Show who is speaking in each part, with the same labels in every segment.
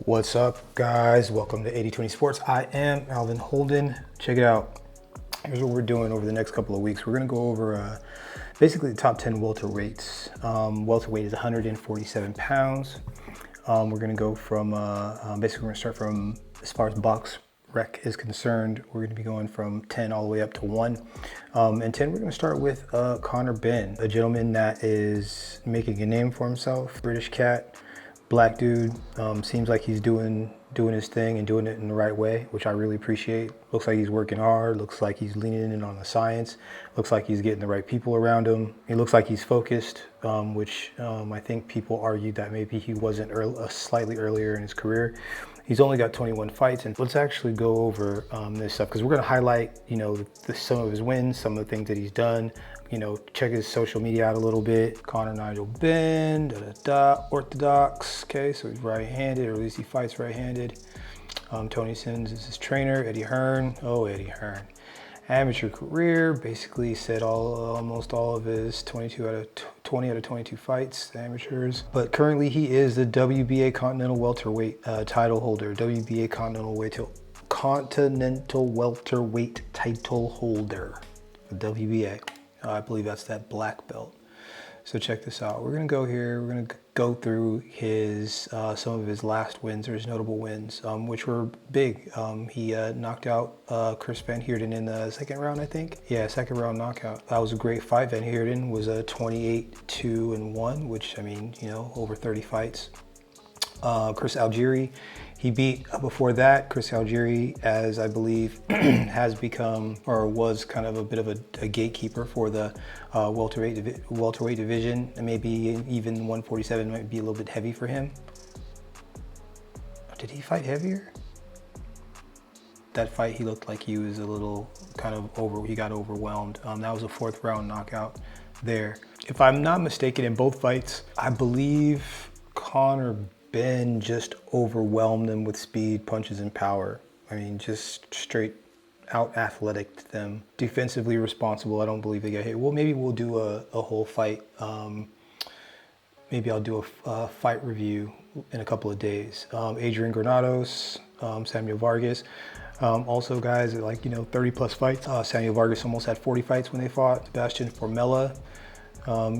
Speaker 1: What's up, guys? Welcome to 80/20 Sports. I am Alvin Holden. Check it out. Here's what we're doing over the next couple of weeks. We're going to go over basically the top 10 welterweights. Welterweight is 147 pounds. We're going to go from, basically we're going to start from, as far as box rec is concerned, we're going to be going from 10 all the way up to 1. And 10, we're going to start with Conor Benn, a gentleman that is making a name for himself. British cat, black dude, seems like he's doing his thing and doing it in the right way, which I really appreciate. Looks like he's working hard, looks like he's leaning in on the science, looks like he's getting the right people around him. He looks like he's focused, which I think people argued that maybe he wasn't slightly earlier in his career. He's only got 21 fights, and let's actually go over this stuff, because we're going to highlight, some of his wins, some of the things that he's done. Check his social media out a little bit. Conor Nigel Benn, orthodox. Okay, so he's right-handed, or at least he fights right-handed. Tony Sims is his trainer. Eddie Hearn. Oh, Eddie Hearn. Amateur career, basically said almost all of his 20 out of 22 fights, the amateurs. But currently he is the WBA Continental Welterweight title holder. WBA Continental Welterweight title holder. WBA. I believe that's that black belt. So check this out. We're gonna go here. We're gonna go through his some of his last wins, or his notable wins, which were big. He knocked out Chris Van Heerden in the second round, I think. Yeah, second round knockout. That was a great fight. Van Heerden was a 28-2-1, which, I mean, over 30 fights. Chris Algieri, he beat, before that, Chris Algieri, as I believe has become, or was kind of a bit of a gatekeeper for the welterweight division, and maybe even 147 might be a little bit heavy for him. Did he fight heavier? That fight, he looked like he was a little kind of he got overwhelmed. That was a fourth round knockout there. If I'm not mistaken, in both fights, I believe Conor Benn just overwhelmed them with speed, punches, and power. I mean, just straight out athletic them. Defensively responsible, I don't believe they got hit. Well, maybe we'll do a whole fight. Maybe I'll do a fight review in a couple of days. Adrian Granados, Samuel Vargas. Also guys, like, 30 plus fights. Samuel Vargas almost had 40 fights when they fought. Sebastian Formella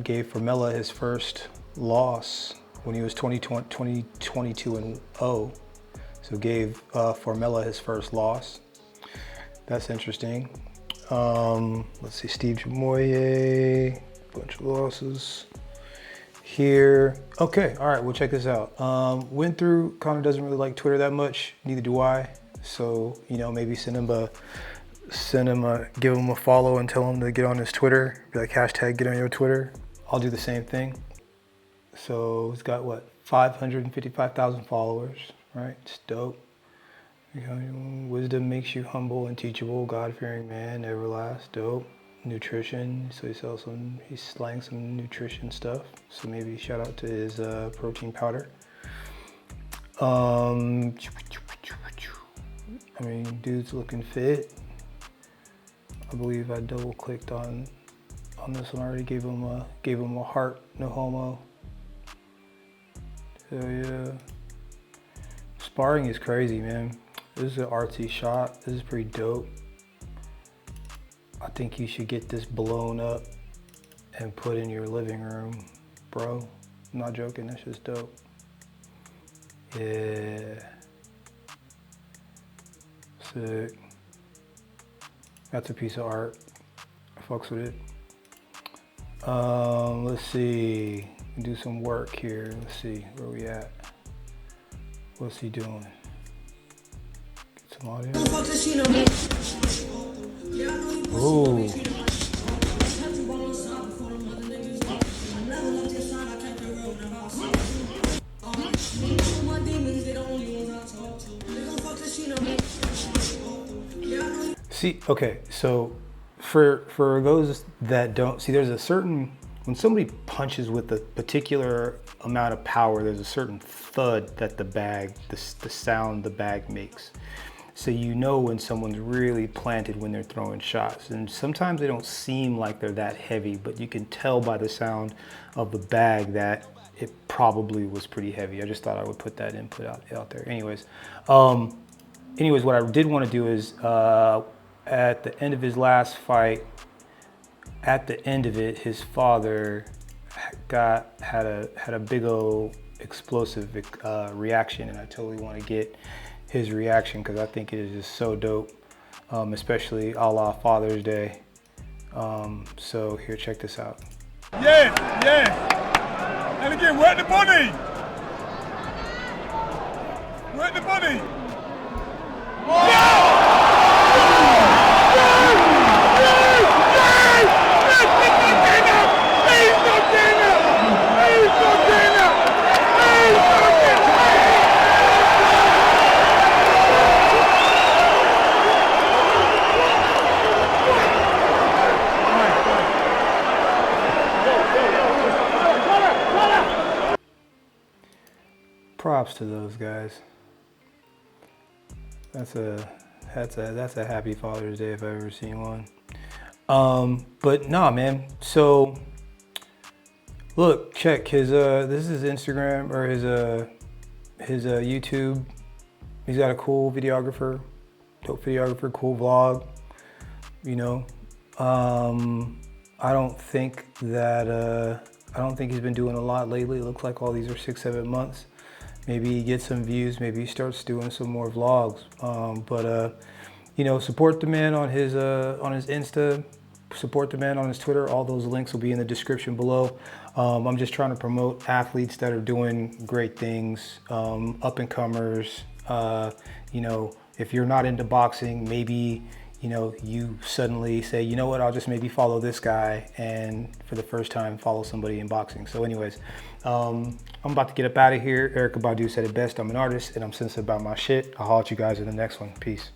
Speaker 1: gave Formella his first loss when he was 22-0, so gave Formella his first loss. That's interesting. Let's see, Steve Jamoye, bunch of losses here. Okay, all right, we'll check this out. Went through, Conor doesn't really like Twitter that much, neither do I. So, maybe give him a follow and tell him to get on his Twitter. Be like, hashtag get on your Twitter. I'll do the same thing. So he's got, 555,000 followers, right? It's dope. Wisdom makes you humble and teachable, God-fearing man, never lasts. Dope. Nutrition, so he's slaying some nutrition stuff. So maybe shout out to his protein powder. I mean, dude's looking fit. I believe I double clicked on this one already. Gave him a heart, no homo. So yeah, sparring is crazy, man. This is an artsy shot. This is pretty dope. I think you should get this blown up and put in your living room, bro. I'm not joking, that's just dope. Yeah. Sick. That's a piece of art. I fucks with it. Let's see. Do some work here. Let's see where we at. What's he doing? Get some audio. Ooh. See, okay, so for those that don't see, there's a certain, when somebody punches with a particular amount of power, there's a certain thud that the sound the bag makes. So you know when someone's really planted when they're throwing shots. And sometimes they don't seem like they're that heavy, but you can tell by the sound of the bag that it probably was pretty heavy. I just thought I would put that input out there. Anyways, what I did want to do is at the end of his last fight, at the end of it, his father had a big old explosive reaction, and I totally want to get his reaction because I think it is just so dope, especially a la Father's Day. So here, check this out.
Speaker 2: Yes, yes. And again, work the body. Work the body.
Speaker 1: Props to those guys. That's a happy Father's Day if I've ever seen one. But nah, man. So look, check his this is his Instagram or his YouTube. He's got a cool videographer, dope videographer, cool vlog. You know, I don't think he's been doing a lot lately. It looks like all these are 6-7 months. Maybe he gets some views. Maybe he starts doing some more vlogs. You know, support the man on his Insta. Support the man on his Twitter. All those links will be in the description below. I'm just trying to promote athletes that are doing great things, up and comers. You know, if you're not into boxing, maybe, you know, you suddenly say, you know what, I'll just maybe follow this guy and for the first time follow somebody in boxing. So anyways, I'm about to get up out of here. Erykah Badu said it best. I'm an artist and I'm sensitive about my shit. I'll holler at you guys in the next one. Peace.